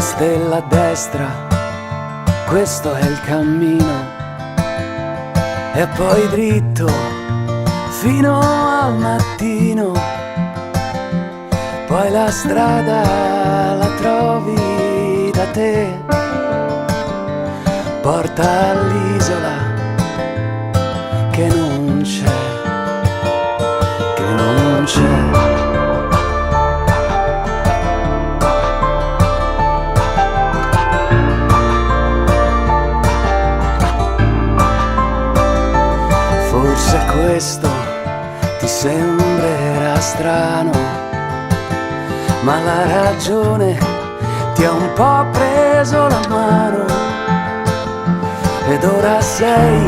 stella a destra, questo è il cammino, e poi dritto fino al mattino, poi la strada la trovi da te, porta all'isola che non c'è, che non c'è. Forse questo ti sembrerà strano, ma la ragione ti ha un po' preso la mano, ed ora sei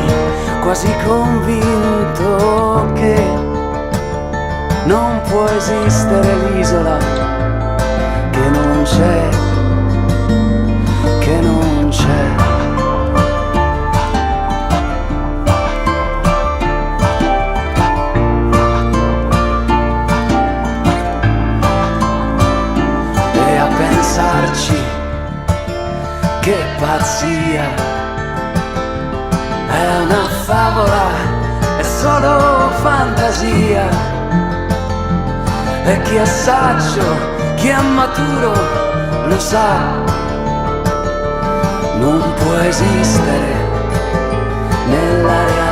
quasi convinto che non può esistere l'isola che non c'è, che non c'è. Che pazzia, è una favola, è solo fantasia, e chi è saggio, chi è maturo lo sa, non può esistere nella realtà.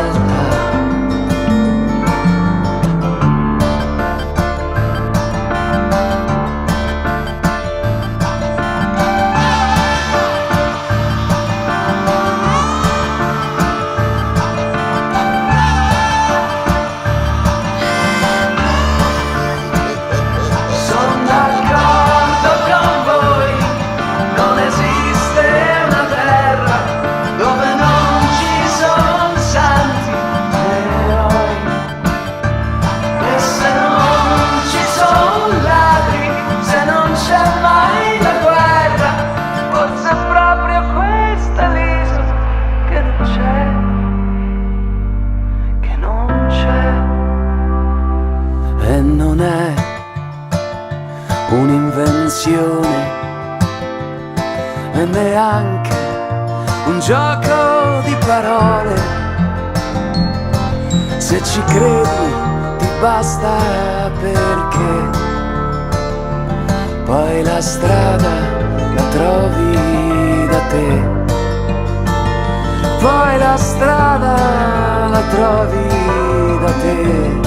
E non è un'invenzione e neanche un gioco di parole. Se ci credi ti basta, perché poi la strada la trovi da te, poi la strada la trovi da te,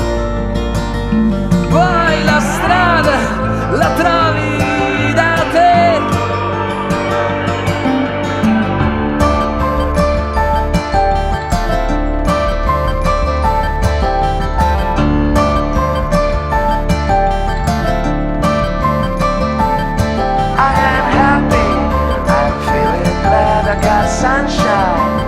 poi la strada la trovi da te. I am happy, I'm feeling glad I got sunshine.